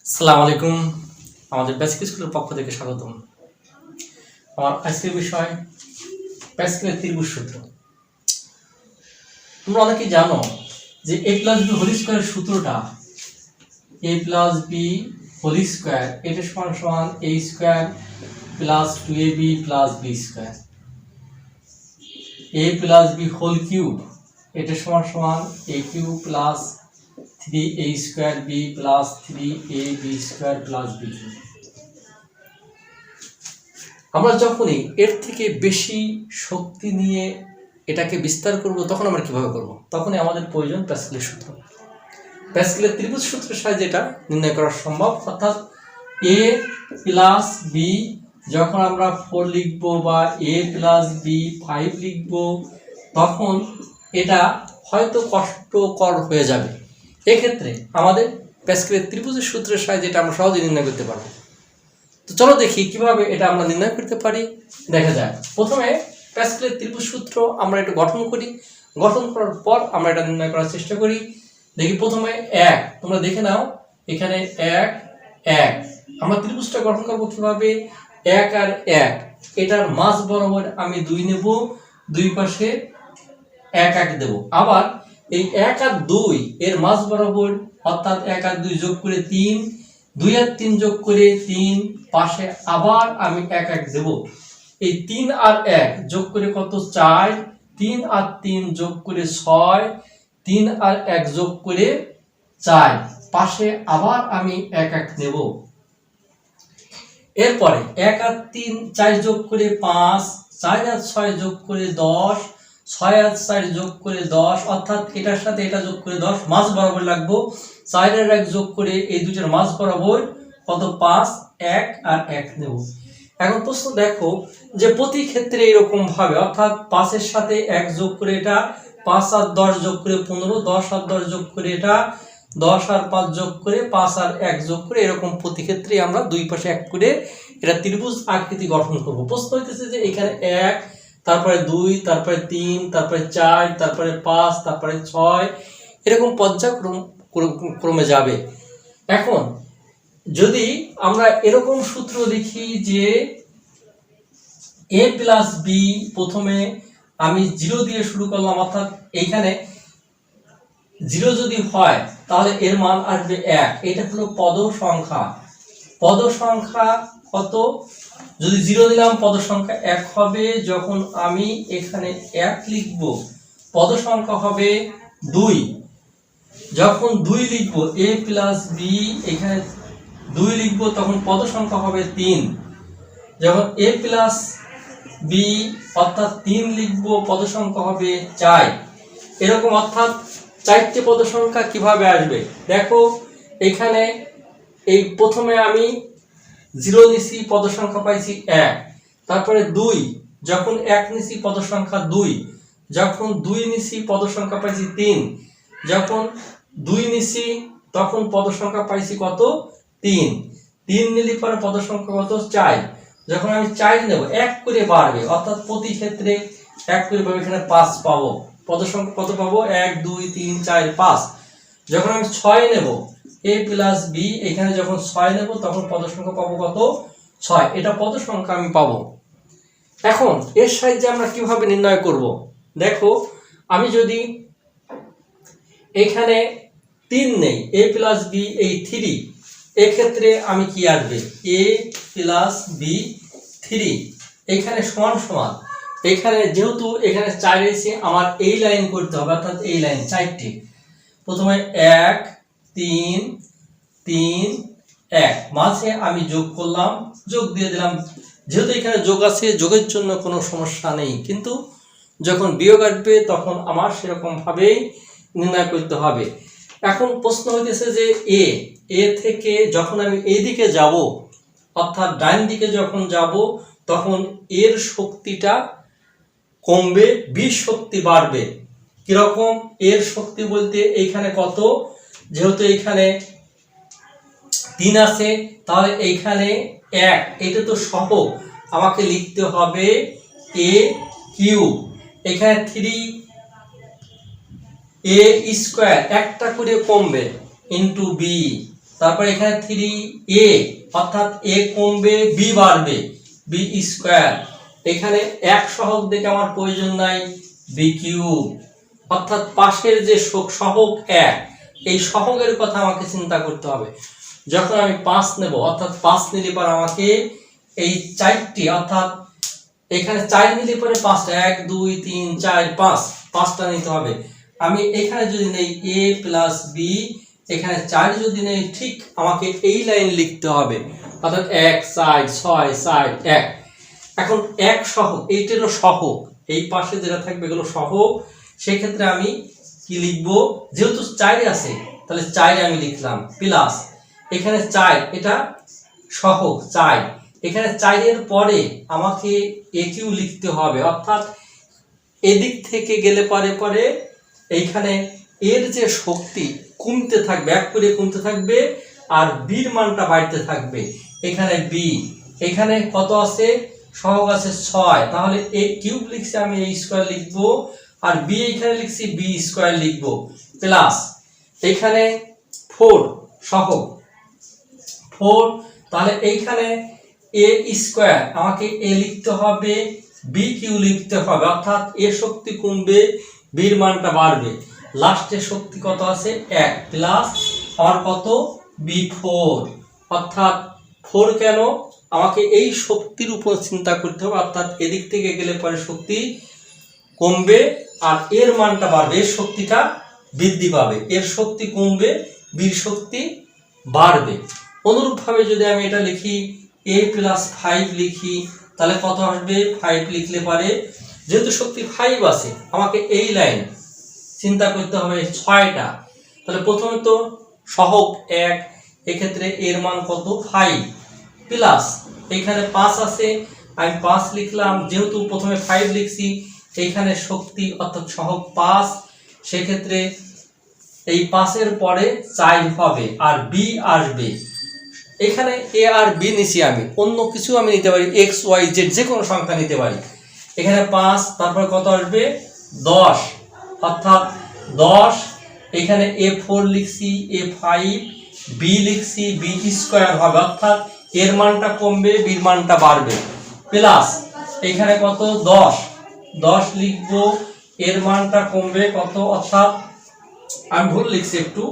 আসসালামু আলাইকুম। আমাদের বেসিক স্কুলের পক্ষ থেকে স্বাগতম। আমার আজকের বিষয় প্যাসকেলের ত্রিভুজ সূত্র। তোমরা অনেকেই জানো যে a প্লাস বি হোল স্কয়ারের সূত্রটা a plus B whole square এটা সমান সমান a square plus 2ab plus b square. a plus B whole cube এটা সমান সমান a cube plus 3a square b plus 3ab square plus b cube. আমরা যখনই এর থেকে বেশি শক্তি নিয়ে এটাকে বিস্তার করব তখন আমরা কিভাবে করব? তখনই আমাদের প্রয়োজন প্যাসকেলের সূত্র। প্যাসকেলের ত্রিভুজ সূত্রের সাহায্যে এটা নির্ণয় করা সম্ভব। অর্থাৎ a প্লাস বি যখন আমরা 4 লিখব বা a প্লাস বি 5 লিখব তখন এটা হয়তো কষ্টকর হয়ে যাবে। এক্ষেত্রে আমাদের প্যাসকেলের ত্রিভুজের সূত্রের সাহায্যে এটা আমরা সহজে নির্ণয় করতে পারবো। তো চলো দেখি কিভাবে এটা আমরা নির্ণয় করতে পারি। দেখা যাক, প্রথমে প্যাসকেলের ত্রিভুজ সূত্র আমরা একটু গঠন করি। গঠন করার পর আমরা এটা নির্ণয় করার চেষ্টা করি। দেখি প্রথমে 1, তোমরা দেখে নাও এখানে 1 1। আমরা ত্রিভুজটা গঠন করব কিভাবে? 1 আর 1 এটার মাঝ বরাবর আমি 2 নেব, দুই পাশে 1 1 দেব। আবার এই 1 আর 2 এর মাঝ বরাবর অর্থাৎ 1 আর 2 যোগ করে 3, 2 আর 3 যোগ করে 3, পাশে আবার আমি 1 1 দেব। এই 3 আর 1 যোগ করে কত? 4, 3 আর 3 যোগ করে 6, 3 আর 1 যোগ করে 4, পাশে আবার আমি 1 1 নেব। এরপরে 1 আর 3 4 যোগ করে 5, 4 আর 6 যোগ করে 10, 6 আর 4 যোগ করে 10, অর্থাৎ এটার সাথে এটা যোগ করে 10 মাঝ বরাবর লাগবো। 4 আর 1 যোগ করে এই দুটোর মাঝ বরাবর কত? 5, 1 আর 1 নেব। এখন প্রশ্ন দেখো যে প্রতি ক্ষেত্রে এরকম ভাবে অর্থাৎ 5 এর সাথে 1 যোগ করে এটা, 5 আর 10 যোগ করে 15, 10 আর 10 যোগ করে এটা, 10 আর 5 যোগ করে 5 আর 1 যোগ করে এরকম প্রতি ক্ষেত্রে আমরা দুই পাশে 1 করে এটা ত্রিভুজ আকৃতি গঠন করব। প্রশ্ন হইতেছে যে এখানে 1, তারপরে 2, তারপরে 3, তারপরে 4, তারপরে 5, তারপরে 6 এরকম পর্যায়ক্রমে যাবে। এখন যদি আমরা এরকম সূত্র লিখি যে a প্লাস বি, প্রথমে আমি 0 দিয়ে শুরু করলাম, অর্থাৎ এইখানে 0 যদি হয় তাহলে এর মান আসবে 1। এটা হলো পদ সংখ্যা। পদ সংখ্যা কত? যদি 0 দিলাম পদ সংখ্যা 1 হবে। যখন আমি এখানে 1 লিখব পদ সংখ্যা হবে 2। যখন 2 লিখব a প্লাস বি, এখানে 2 লিখব তখন পদ সংখ্যা হবে 3। যখন a প্লাস বি অর্থাৎ 3 লিখব পদ সংখ্যা হবে 4। এরকম অর্থাৎ 4টে পদ সংখ্যা কিভাবে আসবে দেখো। এখানে এই প্রথমে আমি 0 নিছি পদ সংখ্যা পাইছি 1, তারপরে 2, যখন 1 নিছি পদ সংখ্যা 2, যখন 2 নিছি পদ সংখ্যা পাইছি 3, যখন 2 নিছি তখন পদ সংখ্যা পাইছি কত? 3। 3 নিলে পরে পদ সংখ্যা কত? 4। যখন আমি 4 নেব 1 করে বাড়বে, অর্থাৎ প্রতি ক্ষেত্রে 1 করে পাবো। এখানে 5 পাবো। পদ সংখ্যা কত পাবো? 1 2 3 4 5। যখন আমি 6 নেব a প্লাস বি, এখানে যখন 6 নেব তখন পদ সংখ্যা পাবো কত? 6। এটা পদ সংখ্যা আমি পাবো। এখন এর সাহায্যে আমরা কিভাবে নির্ণয় করব দেখো। আমি যদি এখানে 3 নেই a প্লাস বি এই 3, এক্ষেত্রে আমি কি আসবে? a প্লাস বি 3 এখানে সমান সমান, এখানে যেহেতু এখানে 4 এসে আমার এই লাইন করতে হবে, অর্থাৎ এই লাইন 4টি। প্রথমে 1 3 3 1, মাঝে আমি যোগ করলাম, যোগ দিয়ে দিলাম। যেহেতু এখানে যোগ আছে, যোগের জন্য কোনো সমস্যা নেই, কিন্তু যখন বিয়োগ আসবে তখন আমার সেরকম ভাবেই নির্ণয় করতে হবে। এখন প্রশ্ন হইতেছে যে এ থেকে যখন আমি এই দিকে যাব, অর্থাৎ ডান দিকে যখন যাব তখন এর শক্তিটা কমবে, বির শক্তি বাড়বে। কিরকম? এর শক্তি বলতে এইখানে কত? যেহেতু এইখানে 3 আছে তাহলে এইখানে 1, এটা তো সহ আমাকে লিখতে হবে a কিউব। এখানে 3a স্কয়ার একটা করে কমবে ইনটু বি তারপর এখানে 3a অর্থাৎ a কমবে b বাড়বে b স্কয়ার। এখানে এক সহগ দেখে আমার প্রয়োজন নাই b কিউব অর্থাৎ পাশের যে সহগ এক এই সহগের কথা আমাকে চিন্তা করতে হবে। যখন আমি 5 নেব অর্থাৎ 5 নিলে পর আমাকে এই চারটি অর্থাৎ এখানে 4 নিলে পরে 5টা 1 2 3 4 5 5টা নিতে হবে। আমি এখানে যদি নেই a প্লাস b এখানে 4 যদি নেই ঠিক আমাকে এই লাইন লিখতে হবে অর্থাৎ 1 4 6 4 1। এখন এক সহগ এইটা হলো সহগ, এই পাশে যেটা থাকবে এগুলো সহগ। সেই ক্ষেত্রে আমি কি লিখব, যেহেতু 4 আছে তাহলে 4 আমি লিখলাম প্লাস এখানে 4 এটা সহগ 4, এখানে 4 এর পরে আমাকে a কিউ লিখতে হবে অর্থাৎ এদিক থেকে গেলে পরে এইখানে এর যে শক্তি কমতে থাকবে এক করে কমতে থাকবে আর b এর মানটা বাড়তে থাকবে। এখানে b এখানে কত আছে সহগ আছে 6, তাহলে a কিউব লিখছি আমি a স্কয়ার লিখব আর b এখানে লিখছি b স্কয়ার লিখব প্লাস এখানে 4 সহগ 4, তাহলে এইখানে a স্কয়ার আমাকে a লিখতে হবে b কিউ লিখতে হবে অর্থাৎ a শক্তি কমবে b এর মানটা বাড়বে। লাস্টে শক্তি কত আছে 1 প্লাস আর কত b4 অর্থাৎ 4 কেন আমাকে এই শক্তির উপর চিন্তা করতে হবে অর্থাৎ এদিক থেকে গেলে পরে শক্তি কমবে আর এর মানটা বাড়বে, এর শক্তিটা বৃদ্ধি পাবে, এর শক্তি কমবে বীর শক্তি বাড়বে। অনুরূপভাবে যদি আমি এটা লিখি a প্লাস 5 লিখি তাহলে কত আসবে 5 লিখলে পারে যেহেতু শক্তি 5 আছে আমাকে এই লাইন চিন্তা করতে হবে 6টা। তাহলে প্রথমে তো সহগ 1 এক্ষেত্রে এর মান কত 5 প্লাস এখানে 5 আছে আমি 5 লিখলাম, যেহেতু প্রথমে 5 লিখছি এইখানে শক্তি অর্থাৎ সহগ 5 সেক্ষেত্রে এই 5 এর পরে 4 হবে আর b আসবে। এখানে a আর b নিছি আমি অন্য কিছু আমি নিতে পারি x y z যে কোনো সংখ্যা নিতে পারি। এখানে 5 তারপর কত আসবে 10 অর্থাৎ 10 এখানে a4 লিখছি a5 b লিখছি b স্কয়ার হবে অর্থাৎ এর মানটা কমবে b এর মানটা বাড়বে প্লাস এখানে কত 10 লিখব এর মানটা কমবে কত অর্থাৎ আমি ভুল লিখছি একটু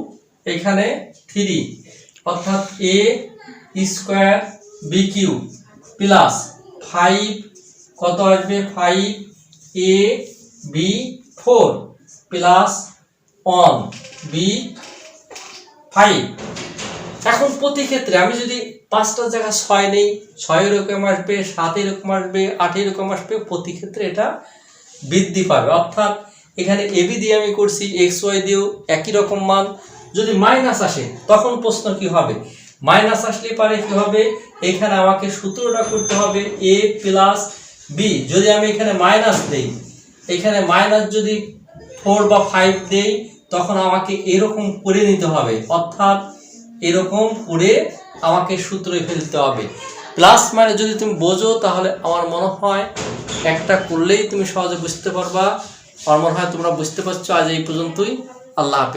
এখানে 3 অর্থাৎ a square b cube plus 5 কত আসবে 5 a b 4 প্লাস 1 b 5। এখন প্রতি ক্ষেত্রে আমি যদি 5টার জায়গায় 6 নেই 6 এরকম আসবে 7 এরকম আসবে 8 এরকম আসবে, প্রতি ক্ষেত্রে এটা বৃদ্ধি পাবে অর্থাৎ এখানে ab দিয়ে আমি করছি xy দিয়েও একই রকম মান। যদি মাইনাস আসে তখন প্রশ্ন কি হবে, মাইনাস আসলে পারে কি হবে এখানে আমাকে সূত্রটা করতে হবে a প্লাস b। যদি আমি এখানে মাইনাস দেই এখানে মাইনাস যদি 4 বা 5 দেই তখন আমাকে এরকম করে নিতে হবে অর্থাৎ এরকম করে আমাকে সূত্রে ফেলতে হবে। প্লাস মানে যদি তুমি বোঝো তাহলে আমার মনে হয় একটা করলেই তুমি সহজে বুঝতে পারবা। আমার মনে হয় তোমরা বুঝতে পারছো। আজ এই পর্যন্তই, আল্লাহ হাফেজ।